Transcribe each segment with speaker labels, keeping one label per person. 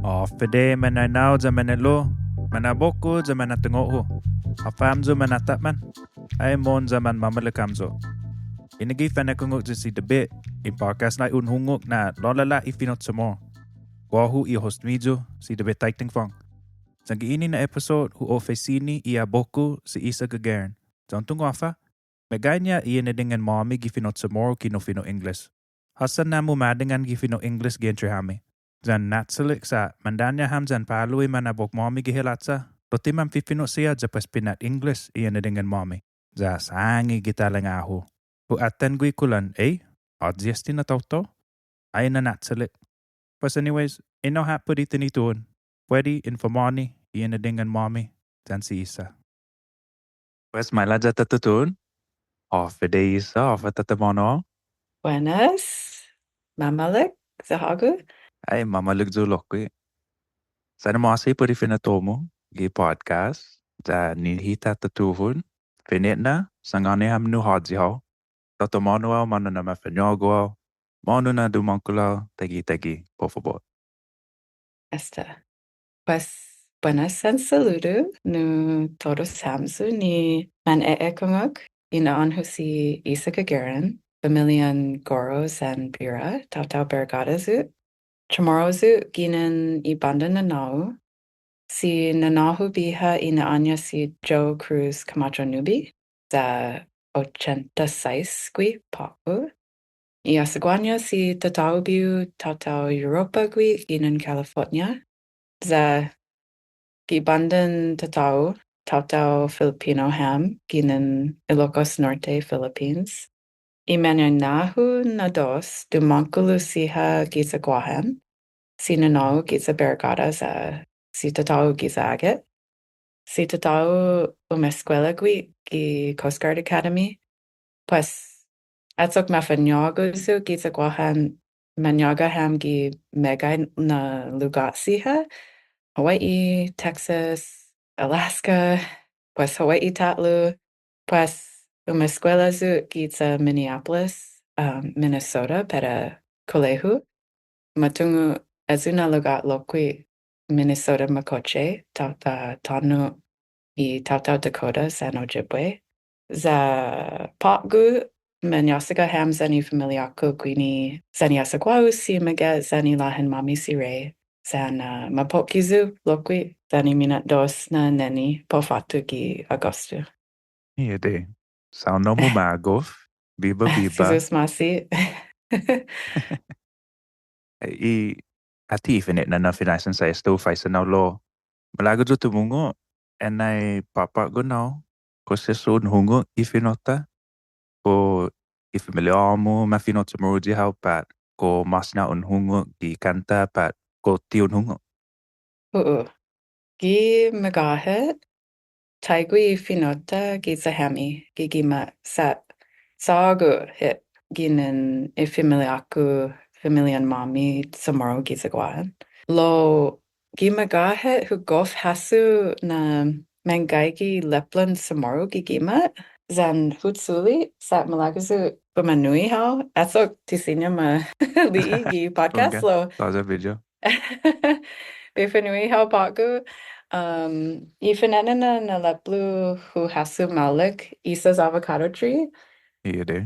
Speaker 1: Fede mananao za manalo, manabok-ku za mandanña-hu. Afamzo manatapman, ay mon za man mamalakamzo. Inagi fanakungok za si debit, in podcast na unhungok na lolala ifinot samo. Wahu i host midyo si debit taiting fong. Sa giini na episót hu ofaisini i abok-ku si Isa Gagarin. Sa tungo afa, Meggaiña i inadingan-måmi gifinot samo kino fino Ingles. Håssan na umádingan fino Ingles entre hami. Zan ná'chalek sa mandanña zan palu manabok-måmi halacha, toti mamfífino siha za Pues pinat Ingles i inadingan-måmi. Za sahnge talanga-hu. Hu atan gui kulan, odjesti na tauto? Ay na ná'chalek. Pues anyways, ino hapod itinituon. Pwede infomoni i inadingan-måmi zan si Isa. Pues may ladya tatutun. Fede Isa, tatamono.
Speaker 2: Buenas, ná'chalek, sahagu.
Speaker 1: Ay, mamalagzulok ko eh. Sana mo kasi pwede finatomo gi podcast za nihita tatuhun. Finit na, sangani ham nu hadzihaw. Tatomono ao mano na mafanyogo ao. Mano na dumangkulaw, tagi-tagi, por favor.
Speaker 2: Pues, buenas and saludo no todos hamsu ni man eekungok inaanhu si Isa Gagarin, familian goros and bira, tautau bergadazu. Chamoru ginen i banda nanau, si ná'chalek biha i niná'chalek si Joe Cruz Camacho Nubi, za 86 gui palu. I Meggaiña si tataubiu tautau Europa gui ginen California, za gibandan tautau Filipino ham ginen Ilocos Norte, Philippines. I Meggaiña na dos dumangkulu siha giza guahan, si nanau giza bergada za si tatau giza agit. Si tatau escuela gui gi Coast Guard Academy. Pues atsok mafanyogo giza guahan manyaga ham gi Meggaiña na lugar siha. Hawaii, Texas, Alaska, pues Hawaii tatlu, pues escuela giza Minneapolis, Minnesota para colegio. Matungu ezuna lugar loqui Minnesota makoche, tanu i tautau Dakota, San Ojibwe. Za potgu, menyasaga ham zani familiako guini zani asaguau si mega zani lahan mami si re. San mapokizu loqui zani minat dos na neni po fatu gi agosto.
Speaker 1: Iya deh. Sound no magov. Biba.
Speaker 2: Sizus masi.
Speaker 1: Ati finit na finaisan sa esto faisan na lo. Malago jo tumungo. Enay papa go now. Kose sun hungo ifinota. Ko ifamiliamo mafinot sa maruji how pat. Ko mas na unhungo di kanta pat. Ko ti unhungo.
Speaker 2: Gi magahet. Taigui finota giza hami. Gigima sat. Sagu hit. Ginen familian mami Chamoru giza guan. Lo gimagahet hu gof hasu na Meggaiña leplan Chamoru gigima. Zan hutsuli sat malagazu bumanui hao. Asok tisinya ma li gi podcast lo.
Speaker 1: Saza video.
Speaker 2: Bifanui hao pagu. Ifanena na leplu hu hasu malik Isa's avocado tree.
Speaker 1: Iya deh.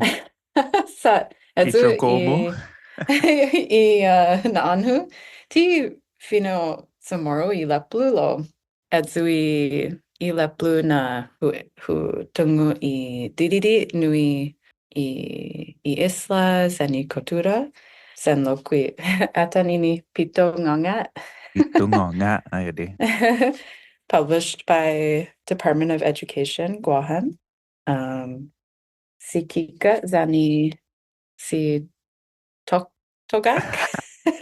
Speaker 2: Sat.
Speaker 1: Teacher como.
Speaker 2: I naanhu. Ti fino Chamoru i leplu lo. Edzui i leplu na hu tungo i dididi nui i islas and I cultura. Sen loqui atanini pito ngangat.
Speaker 1: Pito ngangat, iya deh.
Speaker 2: Published by Department of Education, Guahan. Si Kika zani si Togak.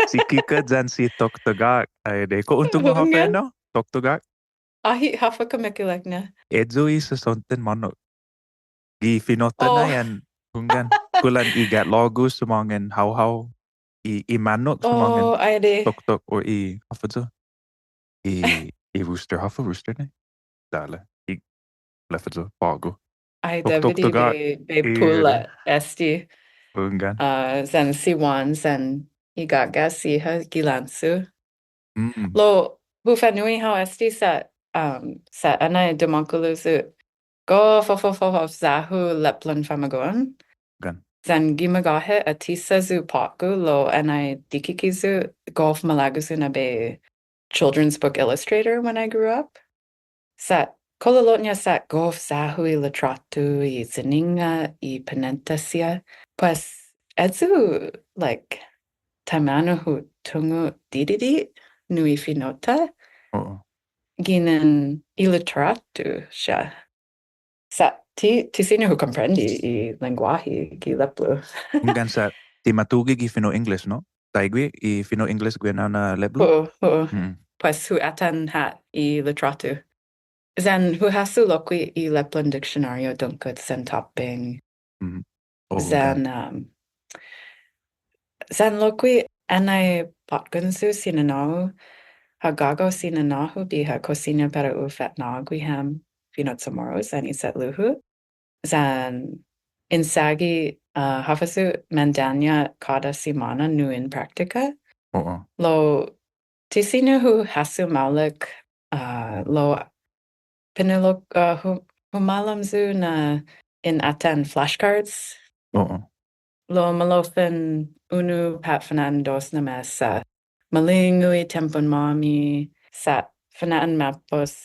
Speaker 1: Si Kika zan si Togak. Iya deh. Ko untung mo hafa no? Togak.
Speaker 2: Ahi hafa kamekilek na.
Speaker 1: Edzo i sa sonten manok. Gi finota na yan. Kungan. Kulan igat logo sumangan how. I manok sumangan.
Speaker 2: Ay de.
Speaker 1: Tok or hafa zo. I rooster. Hafa rooster na. Dala. I lefa zo. Pago.
Speaker 2: Ay Davidi be pula esti.
Speaker 1: Kungan.
Speaker 2: Zan siwan zan igaga siha gilansu.
Speaker 1: Mm,
Speaker 2: Lo bufanui how esti sa ana demonkulusu go fo zahu leplan famagon.
Speaker 1: gan.
Speaker 2: Zan gimagahe atisa zu paku lo ana dikikizu golf malagusu na be children's book illustrator when I grew up. Sa kololotnya sa golf zahu I latratu I zaninga I penentasia. Pues edzu like tamanahu tungo dididi nui finota.
Speaker 1: Oo.
Speaker 2: Ginen ilitratu siya. Sa ti sino who comprendi I lenguaje gi leplu.
Speaker 1: Gan sa ti matugig I fino English, no? Taigwi I fino English gwen na leblu?
Speaker 2: Oo.
Speaker 1: Mm.
Speaker 2: Pues hu atan hat I litratu. Zan hu hasu lokwi I leplan dictionario dunkut sen topping.
Speaker 1: Mm. Oo, gan.
Speaker 2: Zan lokwi anay potgunsu sinanaw hagago sinanahu biha cocina para u fatnagwi ham finot Chamoru zan iset luhu. Zan insagi hafasu mandanña kada simana nu in practica.
Speaker 1: Oo.
Speaker 2: Lo tisino hu hasu maulik lo pinilok humalamzu na in atan flashcards.
Speaker 1: Oo.
Speaker 2: Lo malofin unu patfanan dos na mesa. Malingui tempon mami sa fanan mapos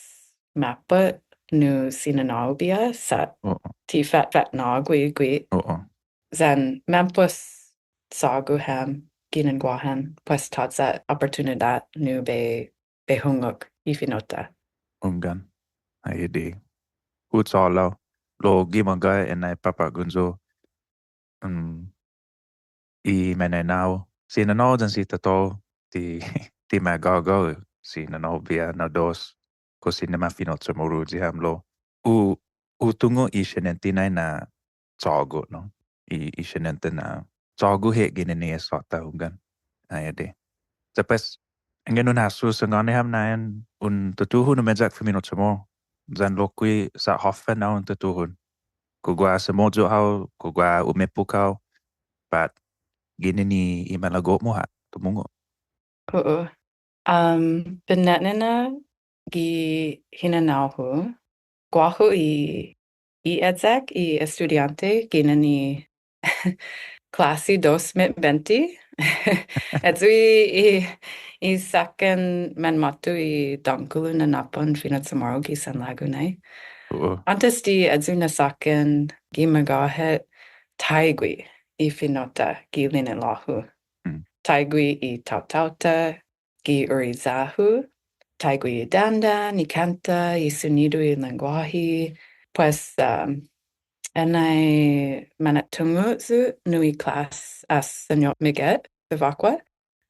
Speaker 2: mapot nu sinanaubia sa
Speaker 1: Oo.
Speaker 2: ti fat nagwi gwi.
Speaker 1: Oo.
Speaker 2: Zan mampus sagu ham ginen guahan pues tatsa oportunidad nu be hungok I finota.
Speaker 1: Gan. Ay di. Utsalaw. Lo gimaga enay papagunzo. I menenao. Sinanaw dan si tato ti magago. Sinanaw bia na dos. Kasi naman finot sa muru jiham lo. Tungo I sinentinay na tsago, no? I sinenten na tsago he ginini sota hungan. Ay di. Tapos, ang ganun haso sa nganiham na yan, tutuhon na medyak finot sa mo. Zan lokui sa håfa na tutuhon. Kugwa sa mojo hao, kugwa umepu kao. But, ginini imalago mo ha, tumungo.
Speaker 2: Oo. Benetnina gi hinanao-hu. Guahu I edzek I estudiante ginani clasi 2020. Edzui I saken man matu I dankulu na napon finot Chamoru gi san lagunay.
Speaker 1: Oo.
Speaker 2: Antes di edzuna saken gimagahet taigui I finota gi linilahu. Taigui I tautauta gi urizahu. Taigui I dandan, I canta, I sonido I lenguaje. Pues enay manatungo zu nui class as senyor Miget bivakwa.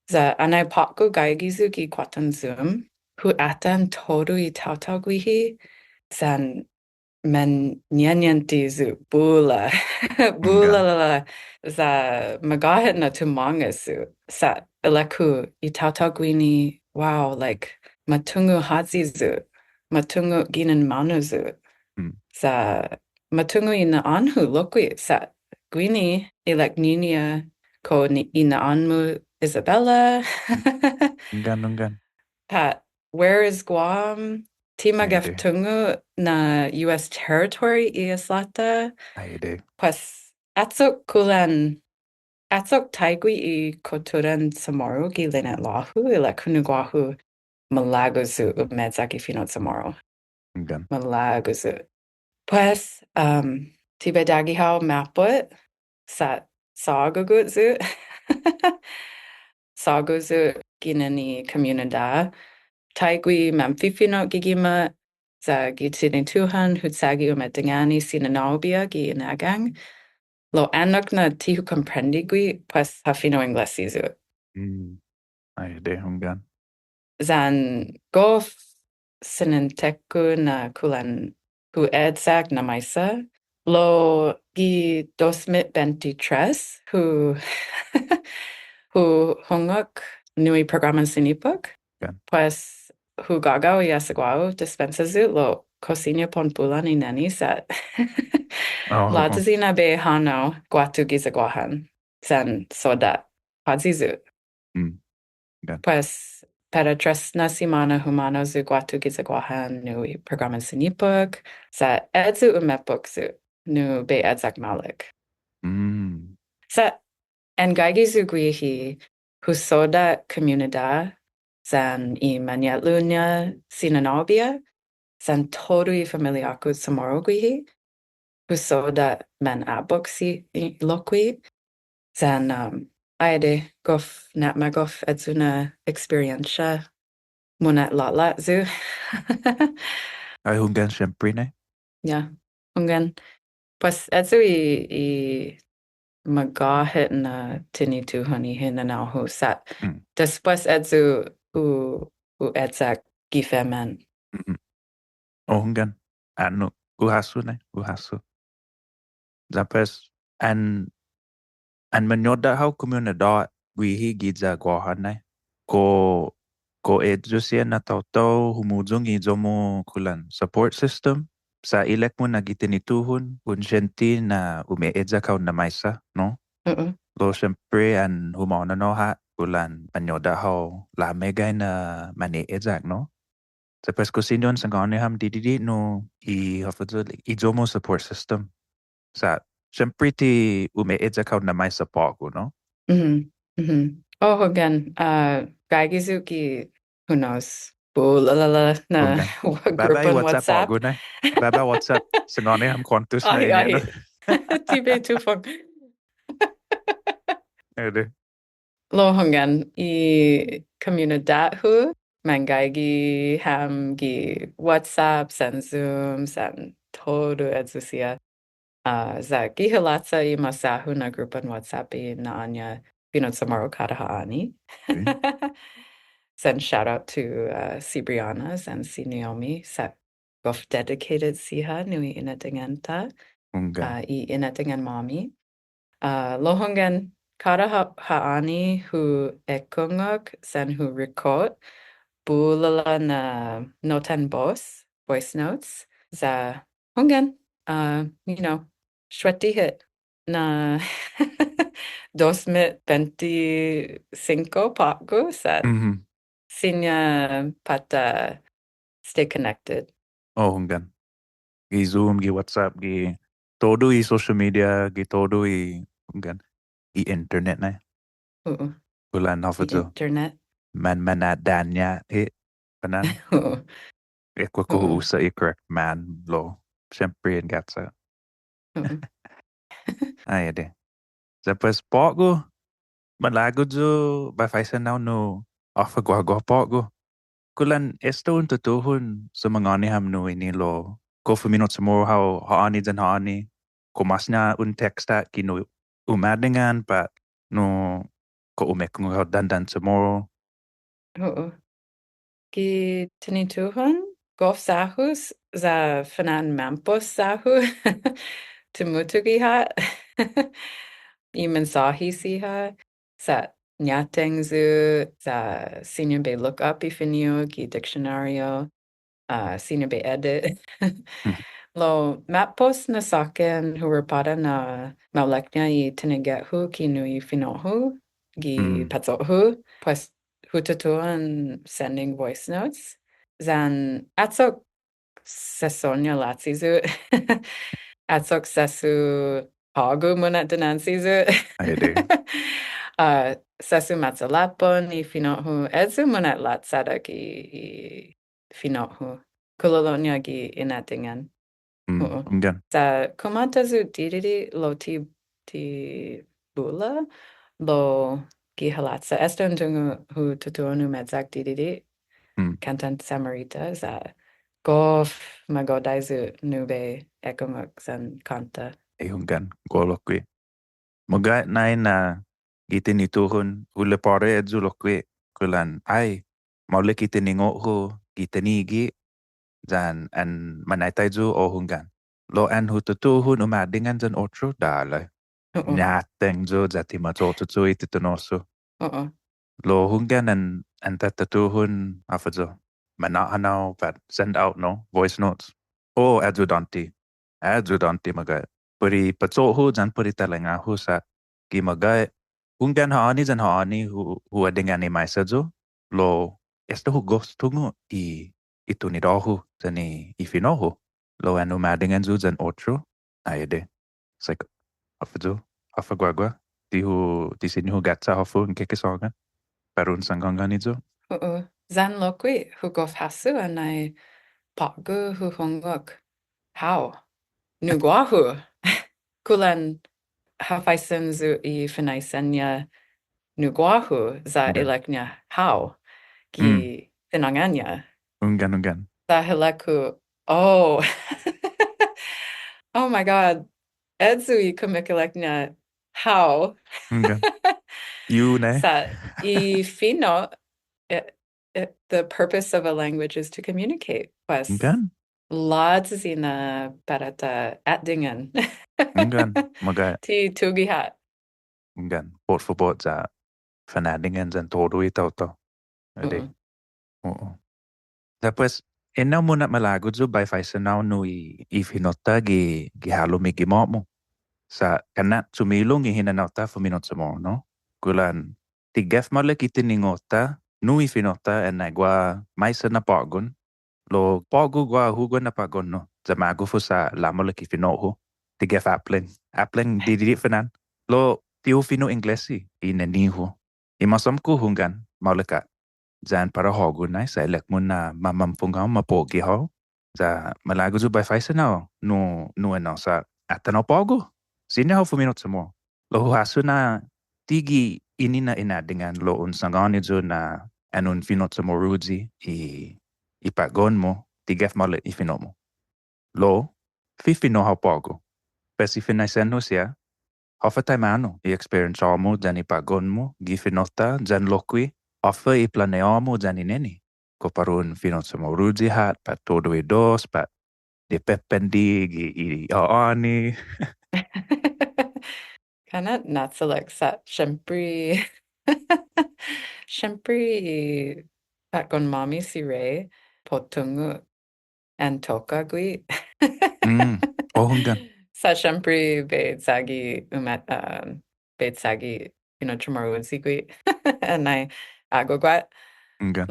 Speaker 2: Za anay potku gaigizu gi kwatan zoom. Hu atan toru I tautauguihi. Zan men nyanyanti zu bula bula la za magahet na tumanga su sa eleku I tautauguini wow like matungu hazi zu matungu ginen manu zu sa matungu ina anhu lokui sa guini ilek ninia ko ina anmu Isabella
Speaker 1: Gan.
Speaker 2: Pat where is Guam Timagaf tungu na US territory I islata.
Speaker 1: Ay di.
Speaker 2: Pues atsok taigui I koturan Chamoru gi linet lahu ila kunuguahu malaguzu umedzaki fino Chamoru.
Speaker 1: Gan.
Speaker 2: Malaguzu. Pues tibedagi hao maput sa saguguzu. Saguzu ginani comunidad. Taigui mamfífino gigima za gitinituhan hutsagi umádingan sinanaubia gi inagang. Lo anok na tihu comprendigui pues hafino inglesizu.
Speaker 1: Ay di hungan.
Speaker 2: Zan gof sinenteku na kulan hu edzak na maisa. Lo gi 2023 hu hu hungok nui programan sinipuk. Pues hu gagaw I asagwao dispensazu lo cocina pon pulan I neni sa latazina be hano guatu gizagwahan. Zan soda padzizu. Pues para 3 na semana humano zu guatu gizagwahan nu I programan sinipuk sa edzu umepuk zu nu be edzak malik. Sa engagi zu guihi husoda comunidad san I maniatlunya sinanobia san todo I familia aku Chamoru guihi husoda man abok si loqui san aide gof nat magof edzuna experiencia Munat lala zu.
Speaker 1: Ay hunggan syempre na.
Speaker 2: Yeah. Hunggan. Pues edzu I magahit na tinituhan I hinanao-hu sa. Después edzu u edzak gifemen.
Speaker 1: Oh hunggan. Ano, uhasu na, uhasu. Tapos, an manyoda how komunidad guihi gidza guahan na. Ko edzu siya na tao humudong idzomo kulan support system sa ilek mo nagitinituhon unsyenti na umeedza ka na maysa, no? Lo syempre an humauna no ha kulan panyoda how la Meggaiña na maniedzak, no? Tapos ko sinyon sa gani ham dididi no idzomo support system sa syempre ti umeedza ka na maysa po ko, no?
Speaker 2: Oh, hunggan. Gaigizuki, who knows? Bulalala na group
Speaker 1: Bye-bye
Speaker 2: on
Speaker 1: WhatsApp.
Speaker 2: WhatsApp.
Speaker 1: Na. Bye-bye WhatsApp. Sangone ham kontus na
Speaker 2: Ay,
Speaker 1: inyo.
Speaker 2: ay.
Speaker 1: No?
Speaker 2: Tibe tufong.
Speaker 1: Ede.
Speaker 2: Lo hunggan I comunidad hu mangaigi ham gi WhatsApp san Zoom san todo edzusia. Za gi halacha I masahu na group on WhatsApp I ná'chalek fino Chamoru kada haani. Send shout out to Cibriana and si Naomi sa gof dedicated siha nui inadingan-ta I inadingan-måmi. Lo hunggan kada haani hu ekungok san hu record bulala na notan voice notes za hunggan shweti hit na 2025 paku sa Sinya pata stay connected.
Speaker 1: Oh, hunggan. Gi Zoom, gi WhatsApp, gi todo I social media, gi todo I hunggan. I internet na. Kulan hafadzo.
Speaker 2: Internet.
Speaker 1: Mandanña panan. Ekwa ko usa I correct man lo. Siyempre yan gatsa. Ay, ede. Tapos po ko, malago jo, ba faisan now no, ofa gwa po ko. Kulan esto un tutuhon sa mga aniham no inilo. Ko minut Chamoru how haani dan haani. Ko mas na un teksta kino umádingan pa no ko umekung how dan Chamoru.
Speaker 2: Oo. Ki tinituhan gof sahus za fanan mampos sahu tumutugiha I mensahe siha sa nyatengzu za senior be look up I finio ki dictionario senior be edit lo mapos na saken huwapada na Meggaiña I tiniget-hu ki nui fino-hu gi petzo-hu pues hututuan sending voice notes zan atsok sesonya latsizu atsok sesu hagu munat dinansizu sesu matsalapon I fino-hu edzu munat latsada ki fino-hu kulolonya gi inadingan. Sa kumantazu dididi lo ti bula lo gi halacha esto tungo hu tutuonu medzak dididi kantan samarita za gof magodaizu nube ekongok san kanta.
Speaker 1: Hunggan golokwi. Maga na gitinituhon ule pare edzu lokwi kulan ay maule kitiningo ho gitinigi dan an manaitaizu o hunggan. Lo an hututuhon umádingan dan otro dale. Nyateng zo jati matotutu ititunoso. Lo hunggan an tatatuhon afazo. Manahanaw but send out no voice notes. Oh adjudanti maga. Puri patsoho jan puri talanga-hu sa ki maga hunggan haani jan haani hu adingan ni maisa jo lo este hugos tungo itu nidahu zani ifinohu lo anu umádingan zu zan otro ayede like afudu afagwagwa di sini hu gatsa hafu nke kesogan parun sangangan izo
Speaker 2: Zan lokwi hugof hasu anai pagu hu hungok. How? Nuguahu. Kulan hafaisin zu I finaisenya nuguahu za ileknya how. Gi inanganña.
Speaker 1: Ungan.
Speaker 2: Za hileku. Oh. Oh my God. Edzui kumikileknya how.
Speaker 1: Ungan. You ne?
Speaker 2: Sa I fino. The purpose of a language is to communicate. Pues.
Speaker 1: Ungan.
Speaker 2: Lots zina parata atdingen.
Speaker 1: Ungan. Maga.
Speaker 2: Ti tugihat.
Speaker 1: Ungan. Bort för bort za fanadingen zan todo I tauto. Ade. Tapos ena mo na malagod zo by faisanao no I finota gi halo mi mo sa kanat sumilong I hinanauta fuminot sa mo no kulan tigef malek itiningota no I finota en gua maisa na pagon lo pago gua hugo na pagon no za mago fu sa lamolek I finoho tigef appling didit fanan lo tiu fino inglesi I naniho I masamku hungan mauleka zan para hogo na sa elek mo na mamampungaw mapogi ho za malago zo by faisanao no ano sa atanaw pago sini ho fuminot sa mo lo haso na tigi ini na inadingan lo unsangani zo na anun finot sa mo rudzi ipagon mo tigef mo le ifinot mo lo fifino ho pago pesi finaisen ho siya hofa taimano I-experience mo dyan ipagon mo gifinota dyan lokwi offer iplaneo mo dyan ineni ko parun finot sa mo rudzi hat pat todo dos pat di pependi gi aani
Speaker 2: Kana ná'chalek sa syempre pakon mommy si Ray potungo antoka gui.
Speaker 1: Hungan.
Speaker 2: Sa syempre betsagi betsagi Chamoru si gui anay agogwat.
Speaker 1: Hungan.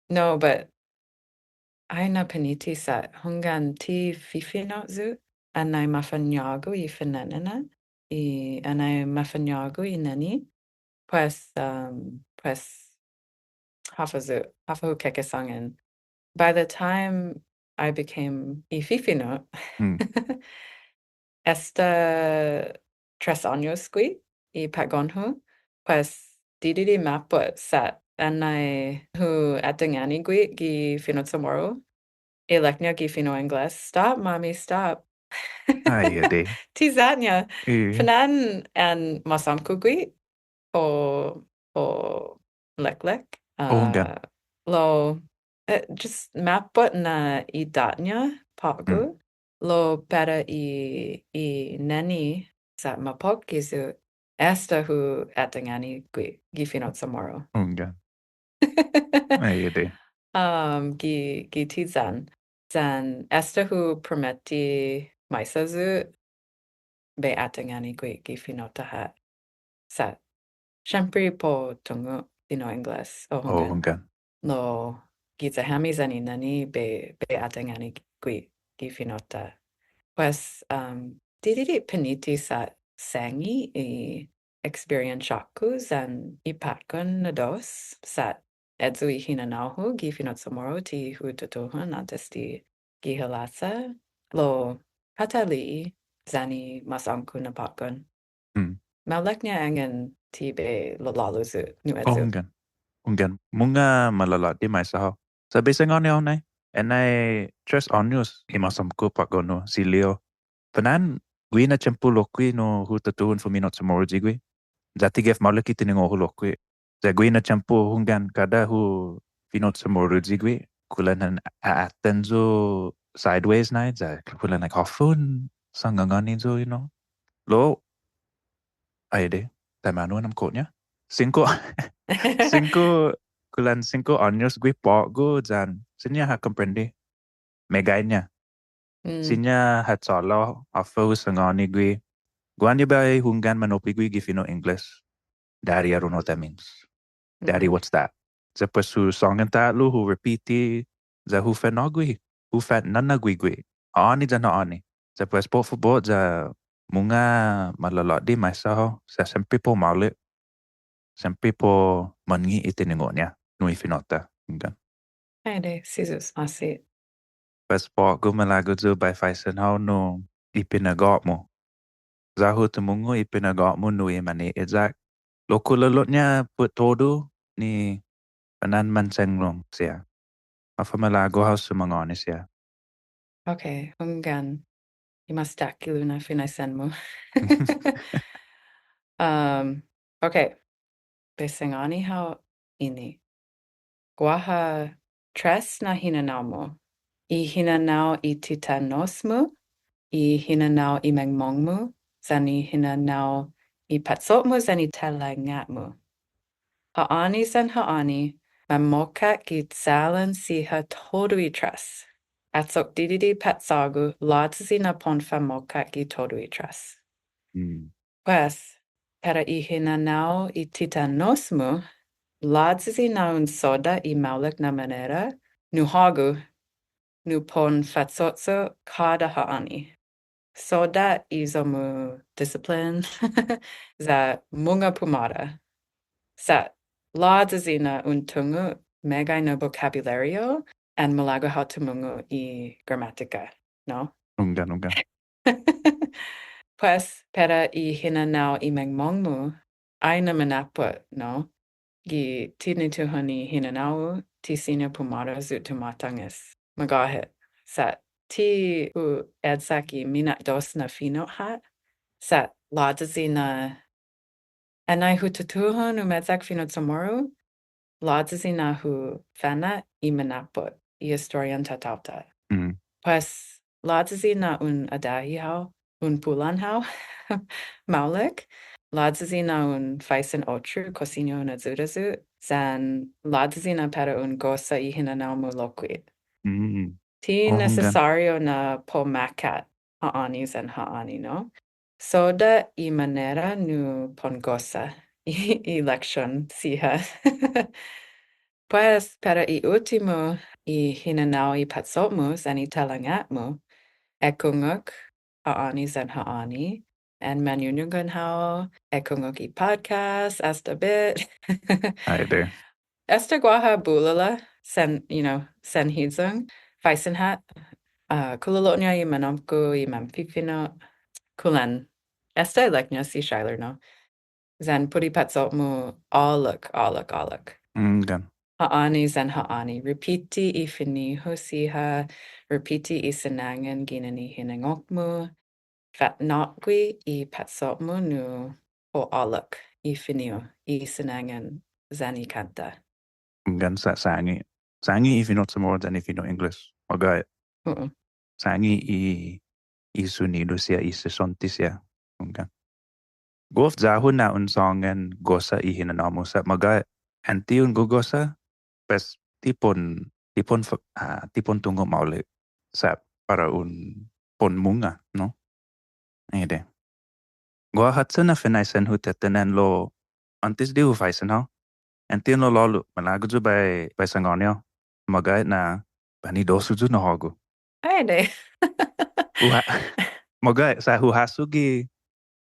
Speaker 2: No, but ay na paniti sa hungan ti fifino zu anay mafanyago I finanana anay mafanyago I nani pues hafu kekesangin. By the time I became I fifino esta 3 años gui I pagonhu pues dididi mapot sat anay hu atdingani gui gi fino Chamoru Eleknya gi fino Ingles. Stop, mommy, stop.
Speaker 1: Ay, ade.
Speaker 2: Tizanya. Fanan and masamku gui o lek.
Speaker 1: Hungan.
Speaker 2: Lo just mapot na idatnya pagu. Lo para I nani sa mapok gizu esta hu atdingani gui gi fino Chamoru.
Speaker 1: Hungan. Ay, ade.
Speaker 2: Gi tizan. Zan esta hu prometi maisazu be atdingani gui gi finota hat. Sa syempre po tungo fino Ingles o hungan. Lo giza hami zani nani be atdingani gui gi finota. Pues dididi peniti sa sangi I experience shaku zan ipatgon na dos sa edzui hinanao-hu gi fino Chamoru ti hu tutuhan antes di gi halacha lo patali zani masamku na patgon. Maleknya angen ti be lalaluzu nu edzu.
Speaker 1: Hungan. Munga malalot di mai saho. Sa besang onyo nai. Enai 3 años I masamku patgon no silio. Panan gui na champu lokwi no hu tutuhan fuminot Chamoru jigwi. Zati gef malaki tiningo hu lokwi. Gui na champu hungan kada hu finot Chamoru jigwi. Kulan aatan zo sideways na za kulan like hofun sangangani zo lo ayde tamano nam konya 5 años gui pago zan sinya ha comprende Meggaiña sinya hat solo afu sangani gui guan bay hungan manopi gui gifino Ingles dari aruno that means Daddy, what's that? Za pues hu songan tatlu hu repiti za hu fenogui. Hu fat nanagui. Ani za na ani. Za pues po fubo za munga malalot di maisaho sa sempre po maulit. Sempre po mangi itiningonya nui finota. Kan.
Speaker 2: Hede, sisus asi.
Speaker 1: Pues po gu malago zu by faisen hau no ipinagot mo. Zahu temungu ipinagot mo nui mani exact. Lokulolotnya put todo ni panan mansenglong siya. Afa malago hau sumangoni siya.
Speaker 2: Okay, ungan. Imastakilu na finaisen mo. Okay. Besengani hau ini. Guaha tres na hinanao-mu. I hinanao I titanosmu. I hinanao I Meggaiña. Zani hinanao I patsotmu zani talanga-hu. Haani zan haani. Makkat gitsalan siha todui tres. Atsok dididi patsagu ladzi na ponfa makkat gitodui tres. Pues, para I hinanao I titanosmu, ladzi na un soda I maulek na manera, nu hagu, nu pon fatsotso kada haani. Soda izomu discipline, za munga pumada. Sa ladzi na un tungo Meggaiña vocabulario, and malago how to mungu I grammatica, no?
Speaker 1: Ungan.
Speaker 2: Pues, para I hinanao I Meggaiña, ay na manapot, no? Gi tinituhan I hinanao, ti sina pumara zut tumatangis. Magahit. Sa ti u edsaki minat dos na fino hat. Sa ladazi na anay hu tutuhan umedzak fino Chamoru. Ladazi na hu fana I manapot. I historian tatauta. Pues, ladazi na un adahi hao. Un pulan hao. Maulek. Ladazi na un faisen otru cosinyo na zudazu. Zan ladazi na para un gosa I hinanao-mu loquid. Ti nisisåriu na po makkat haani zan haani, no? Soda I manera nu pon gosa. I leksyon siha. Pues para I ultimo I hinanao I patsotmu zan I talanga-hu. Ekunguk haani zan haani. And manunungan hao. Ekunguk I podcast. Asta bit.
Speaker 1: Ay de.
Speaker 2: Esta guaha bulala. Sen hizung. Faisen hat. Kululotnya I manabok-ku I mamfífino. Kulan. Esta leknya si shiler no. Zan puri patsotmu aluk.
Speaker 1: Ungan.
Speaker 2: Haani zan haani. Repiti I finiho siha. Repiti I sinangan ginani hinanok-mu. Fatnotgui I patsotmu nu o aluk. I finio. I sinangan zani kanta.
Speaker 1: Ungan sa sahnge. Sahnge if you know some more than if you know English. Okay. Sahnge I sunido siya I sesonti siya. Ungan. Gof zahun na un songan gosa I hinanao-mu sa magay. Anti un gosa. Pues tipon tungo maule sa para un pon munga, no? Ede. Gua hatsa na finaisen hu tetanen lo antes di hu faisen ha. Anti lo lolu malago ju by sangonyo. Magay na bani dosu ju no hagu.
Speaker 2: Ede.
Speaker 1: Magay sa hu hasu gi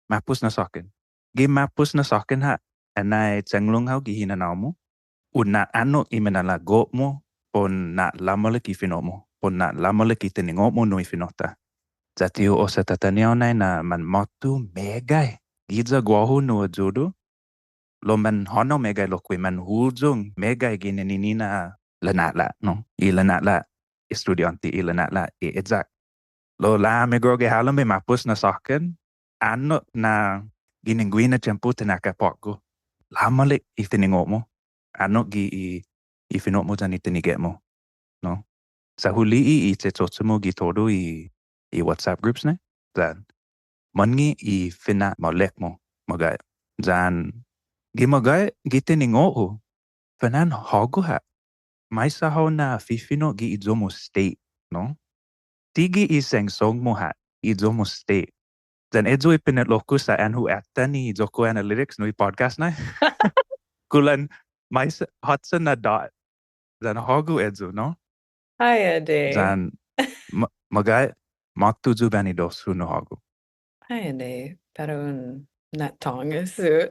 Speaker 1: mapus na sokin. Gi mapus na sokin ha. Anay tsenglung hau gi hinanao-mu. Una ano imenala go mo pon na lamolek I fino mo. Pon na lamolek I tiningo mo nui finota. Zatiu o sa tatanyaw na man motu megay. Giza guahu no ajudu. Lo man hono megay lo kui man hujung megay gininina lanala, no? I lanala estudianti I lanala I exact. Lo la megroge halom be mapus na soken. Ano na giningwina tiyempu tinaka pokku. Lamolek I tiningo mo. Ano gi I fino mo dyan itinigay mo. No? Sa huli I tsotso mo gitodo I WhatsApp groups na. Zan. Mangi I fina maulek mo. Magay. Zan. Gimagay gitiningo ho. Fanan hago ha. May sahaw na fifino gi idzo mo state. No? Tigi iseng song mo ha. Idzo mo state. Zan edzo ipinatloko sa anhu ata ni Joko Analytics no I podcast na. Kulan Mais Håssan na dot. Zan hagu edzu, no?
Speaker 2: Hiya, day.
Speaker 1: Zan magai maktuju bani dosu no hagu.
Speaker 2: Hiya, day. Pero un net tonga su.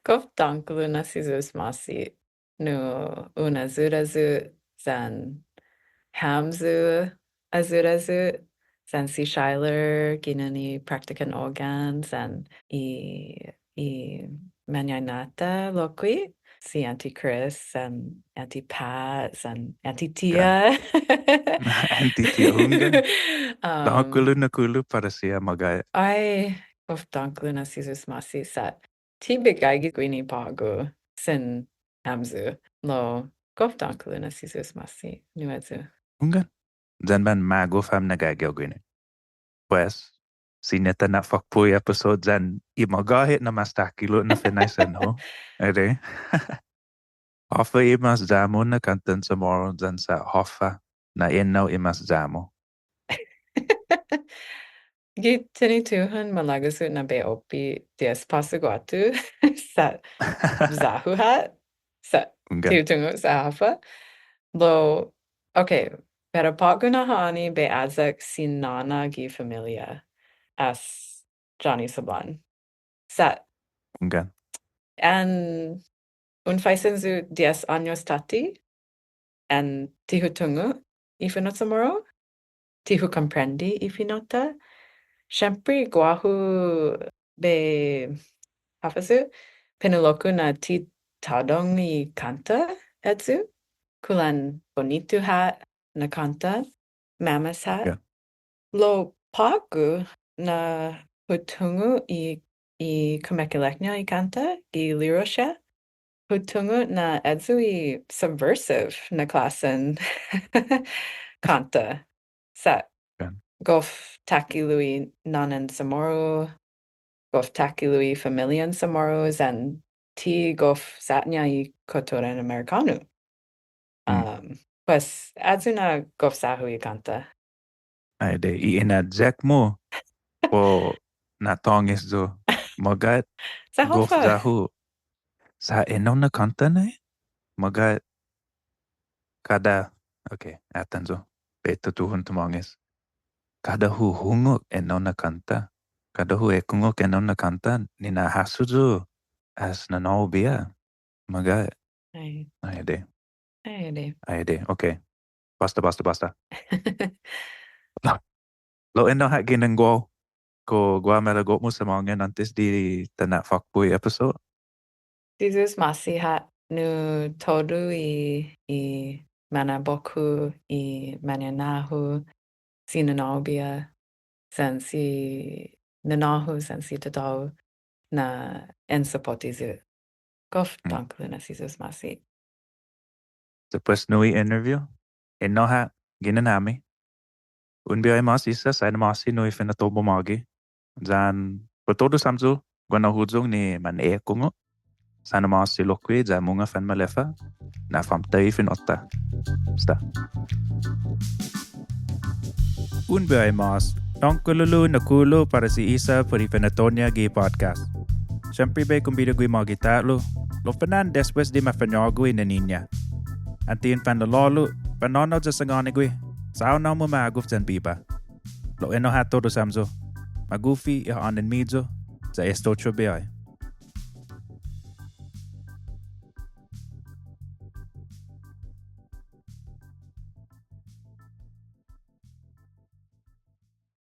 Speaker 2: Kof danklu na sizus masi. No una zurazu zan hamzu azurazu zan si shiler ginani practican organs and i Meggaiña loqui si anti-Chris and anti-Pat and anti-Tia.
Speaker 1: Anti-tia hunga. Dankulu na kulu para siya magai.
Speaker 2: Ai of danklu na sizus masi sat. Ti bigay gwini pago sin hamzu lo gof danklu na sizus masi nuedzu.
Speaker 1: Hunga. Zan man mago fam nagagaw gini. Pues, sineta na fakpuy episode zan imagahit na mas takilo na finaisan ho. Ere. Håfa imas zamo na kantan sa moro zan sa håfa na inaw imas zamo.
Speaker 2: Tini tuhan malagasu na be opi dias pasiguatu sa zahuhat sa tungo sa hafa. Lo, okay, pero paggunahani be azak sinana gi familia as Johnny Sablan. Sa.
Speaker 1: Ungan.
Speaker 2: And unfaisenzu 10 años tati and tihu tungo I fino Chamoru, tihu comprendi I finota. Siempre guahu be hafasu pinuloku na ti tadong I kanta edzu kulan bonitu hat na kanta mamas hat.
Speaker 1: Yeah.
Speaker 2: Lo pagu na hutungu I Meggaiña I kanta I lirosha. Hutungu na edzu I subversive na klassen kanta. Sa.
Speaker 1: Yeah.
Speaker 2: Gof takilui nanan Chamoru, gof takilui familian Chamoru, and ti gof sahnge I kotoren americanu. Pues adzuna gof sahu I kanta.
Speaker 1: Ay de inadjek mo po natongis zo magat
Speaker 2: Sa
Speaker 1: gof
Speaker 2: håfa.
Speaker 1: zahu sa inaw na kanta na magat kada okay atan zo beto tuhun tumongis kada hu hungok inaw na kanta kada hu ekungok inaw na kanta ninahasu zo as nanobia magat
Speaker 2: Ay
Speaker 1: de okay basta lo eno ha ginenggo ko gua meragot mo sa mga antes di tanak fuckboy episode.
Speaker 2: Jesus masi hat nu todu I manabok-ku I mandanña si nanobia sen si nanahu sen si tadau na ensapotizu. Gof danklu na Jesus masi.
Speaker 1: Sa Pues nui interview eno ha ginanami unbi ay mas isa sa masi nui finatobo magi zan todo samzu gwana huzong ni man kungo sana masi lokwe za munga fan malefa na famtay finotta sta unbi ay mas tongkululu na kulo para si Isa por Finatonia gi podcast. Siyempre ba kung bida gui magita lo fanan después di mafanyago na niña. Antiin fan lolo panonaw sa sangani gui sao na mo maaguf dyan biba. Lo eno ha todo samzo magufi anin midzo sa esto chobe ay.